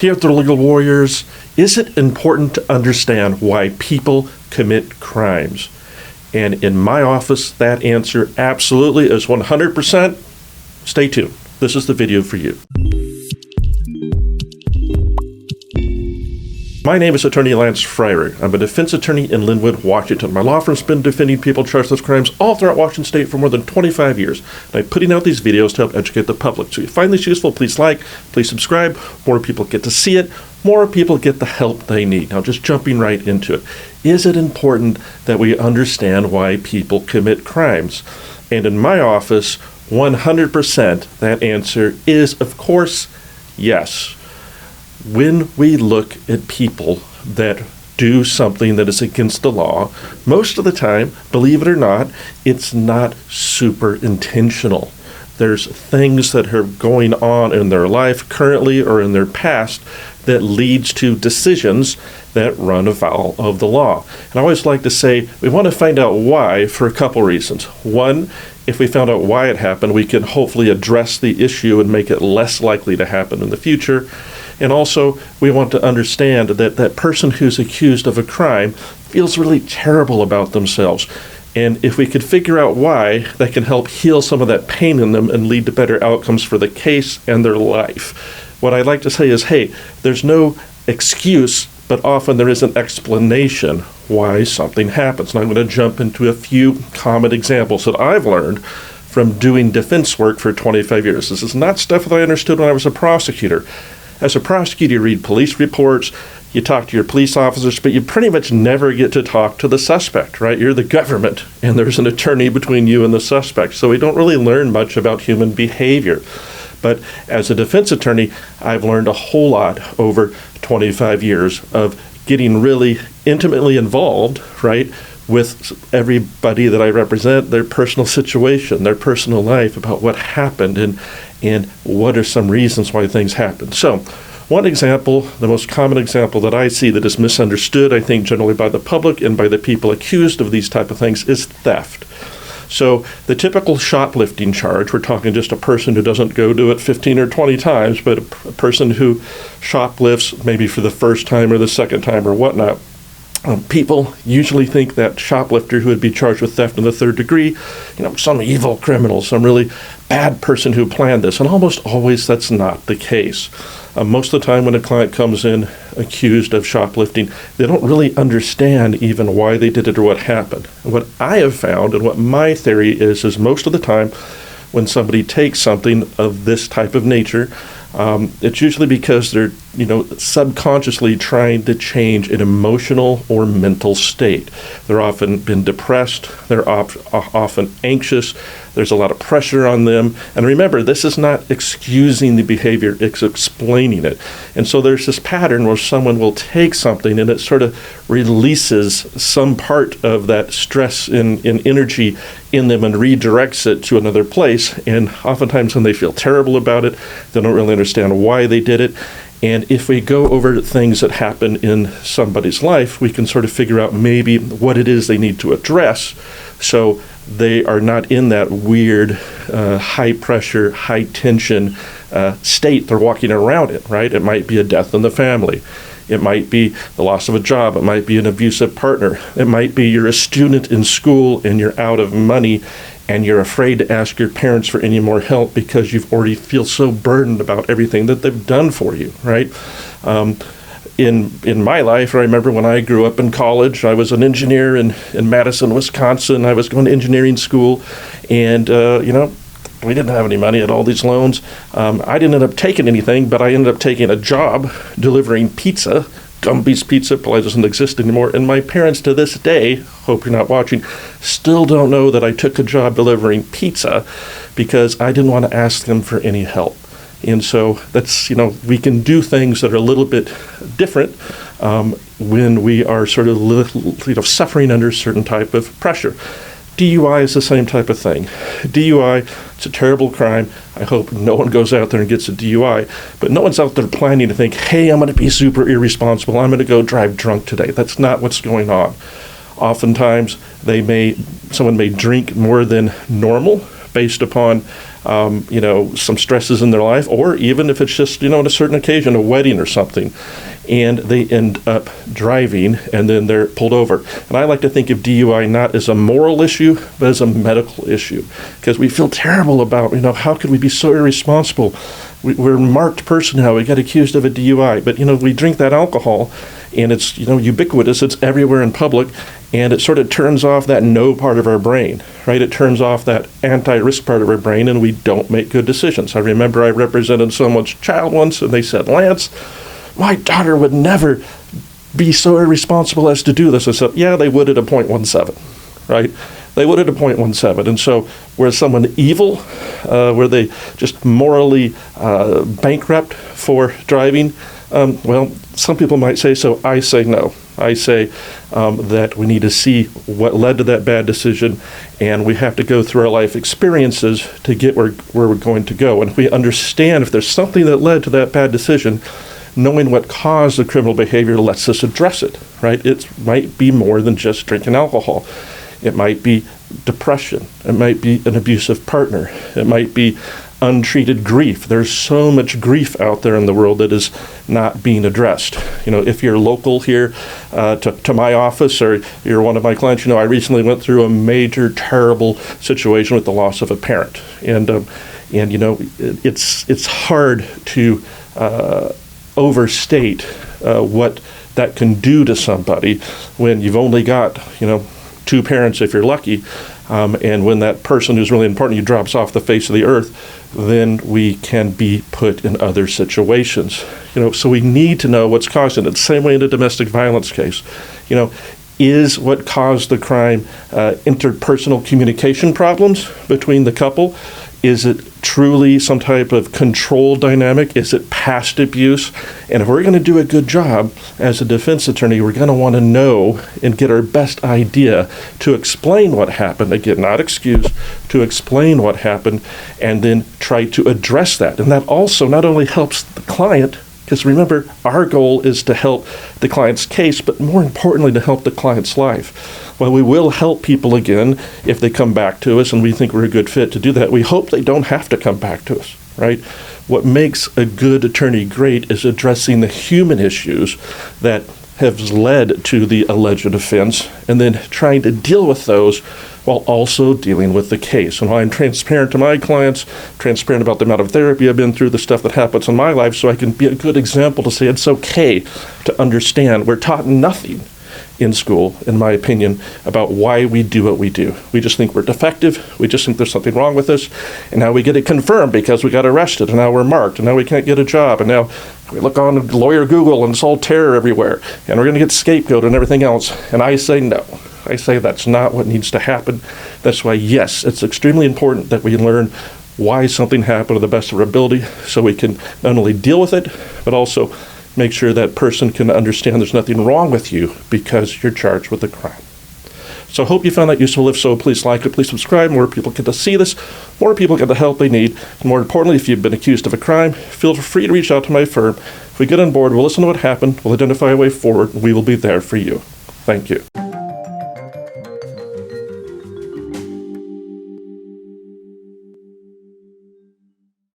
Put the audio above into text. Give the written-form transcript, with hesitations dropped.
Here at the Legal Warriors, is it important to understand why people commit crimes? And in my office, that answer absolutely is 100%. Stay tuned. This is the video for you. My name is Attorney Lance Fryrear. I'm a defense attorney in Linwood, Washington. My law firm's been defending people charged with crimes all throughout Washington State for more than 25 years. And I'm putting out these videos to help educate the public. So if you find this useful, please like, please subscribe. More people get to see it. More people get the help they need. Now, just jumping right into it. Is it important that we understand why people commit crimes? And in my office, 100% that answer is, of course, yes. When we look at people that do something that is against the law, most of the time, believe it or not, it's not super intentional. There's things that are going on in their life currently or in their past that leads to decisions that run afoul of the law. And I always like to say we want to find out why for a couple reasons. One, if we found out why it happened, we can hopefully address the issue and make it less likely to happen in the future. And also, we want to understand that that person who's accused of a crime feels really terrible about themselves. And if we could figure out why, that can help heal some of that pain in them and lead to better outcomes for the case and their life. What I'd like to say is, hey, there's no excuse, but often there is an explanation why something happens. And I'm going to jump into a few common examples that I've learned from doing defense work for 25 years. This is not stuff that I understood when I was a prosecutor. As a prosecutor, you read police reports, you talk to your police officers, but you pretty much never get to talk to the suspect, right? You're the government, and there's an attorney between you and the suspect. So we don't really learn much about human behavior. But as a defense attorney, I've learned a whole lot over 25 years of getting really intimately involved, right, with everybody that I represent, their personal situation, their personal life, about what happened and what are some reasons why things happen. So one example, the most common example that I see that is misunderstood, I think generally by the public and by the people accused of these type of things, is theft. So the typical shoplifting charge, we're talking just a person who doesn't go do it 15 or 20 times, but a person who shoplifts maybe for the first time or the second time or whatnot. People usually think that shoplifter who would be charged with theft in the third degree, some evil criminal, some really bad person who planned this. And almost always that's not the case. Most of the time when a client comes in accused of shoplifting, they don't really understand even why they did it or what happened. And what I have found and what my theory is most of the time when somebody takes something of this type of nature, it's usually because they're, subconsciously trying to change an emotional or mental state. They're often been depressed. They're often anxious. There's a lot of pressure on them. And remember, this is not excusing the behavior, it's explaining it. And so there's this pattern where someone will take something and it sort of releases some part of that stress and energy in them and redirects it to another place. And oftentimes when they feel terrible about it, they don't really understand why they did it. And if we go over things that happen in somebody's life, we can sort of figure out maybe what it is they need to address so they are not in that weird, high pressure, high tension state they're walking around in, right? It might be a death in the family. It might be the loss of a job. It might be an abusive partner. It might be you're a student in school and you're out of money and you're afraid to ask your parents for any more help because you've already feel so burdened about everything that they've done for you, right? In my life, I remember when I grew up in college, I was an engineer in Madison, Wisconsin. I was going to engineering school, and we didn't have any money, had all these loans. I didn't end up taking anything, but I ended up taking a job delivering pizza. Gumby's Pizza probably doesn't exist anymore. And my parents to this day, hope you're not watching, still don't know that I took a job delivering pizza because I didn't want to ask them for any help. And so that's, we can do things that are a little bit different when we are sort of suffering under a certain type of pressure. DUI is the same type of thing. DUI, it's a terrible crime. I hope no one goes out there and gets a DUI, but no one's out there planning to think, hey, I'm going to be super irresponsible. I'm going to go drive drunk today. That's not what's going on. Oftentimes, someone may drink more than normal based upon some stresses in their life, or even if it's just, on a certain occasion, a wedding or something, and they end up driving and then they're pulled over. And I like to think of DUI not as a moral issue, but as a medical issue, because we feel terrible about, how could we be so irresponsible? We're a marked person now. We got accused of a DUI, but we drink that alcohol, and it's ubiquitous. It's everywhere in public, and it sort of turns off that no part of our brain, right? It turns off that anti-risk part of our brain, and we don't make good decisions. I remember I represented someone's child once, and they said, "Lance, my daughter would never be so irresponsible as to do this." I said, "Yeah, they would at a 0.17, right? They would at a 0.17. And so, where someone evil, were they just morally bankrupt for driving? Well, some people might say so. I say no. I say that we need to see what led to that bad decision, and we have to go through our life experiences to get where we're going to go. And if we understand if there's something that led to that bad decision, knowing what caused the criminal behavior lets us address it, right? It might be more than just drinking alcohol. It might be depression. It might be an abusive partner. It might be untreated grief. There's so much grief out there in the world that is not being addressed. If you're local here to my office, or you're one of my clients, I recently went through a major, terrible situation with the loss of a parent. And it's hard to overstate what that can do to somebody when you've only got, two parents if you're lucky, and when that person who's really important to you drops off the face of the earth, then we can be put in other situations. So we need to know what's causing it. The same way in a domestic violence case. Is what caused the crime interpersonal communication problems between the couple? Is it truly some type of control dynamic? Is it past abuse? And if we're going to do a good job as a defense attorney, we're going to want to know and get our best idea to explain what happened. Again, not excuse, to explain what happened, and then try to address that. And that also not only helps the client, because remember, our goal is to help the client's case, but more importantly, to help the client's life. While we will help people again if they come back to us and we think we're a good fit to do that, we hope they don't have to come back to us, right? What makes a good attorney great is addressing the human issues that have led to the alleged offense, and then trying to deal with those while also dealing with the case. And while I'm transparent to my clients, transparent about the amount of therapy I've been through, the stuff that happens in my life, so I can be a good example to say it's okay to understand. We're taught nothing in school, in my opinion, about why we do what we do. We just think we're defective. We just think there's something wrong with us. And now we get it confirmed because we got arrested, and now we're marked, and now we can't get a job, and now we look on lawyer Google and it's all terror everywhere, and we're going to get scapegoated and everything else. And I say no. I say that's not what needs to happen. That's why, yes, it's extremely important that we learn why something happened to the best of our ability, so we can not only deal with it, but also make sure that person can understand there's nothing wrong with you because you're charged with a crime. So I hope you found that useful. If so, please like it, please subscribe. More people get to see this, more people get the help they need. And more importantly, if you've been accused of a crime, feel free to reach out to my firm. If we get on board, we'll listen to what happened, we'll identify a way forward, and we will be there for you. Thank you.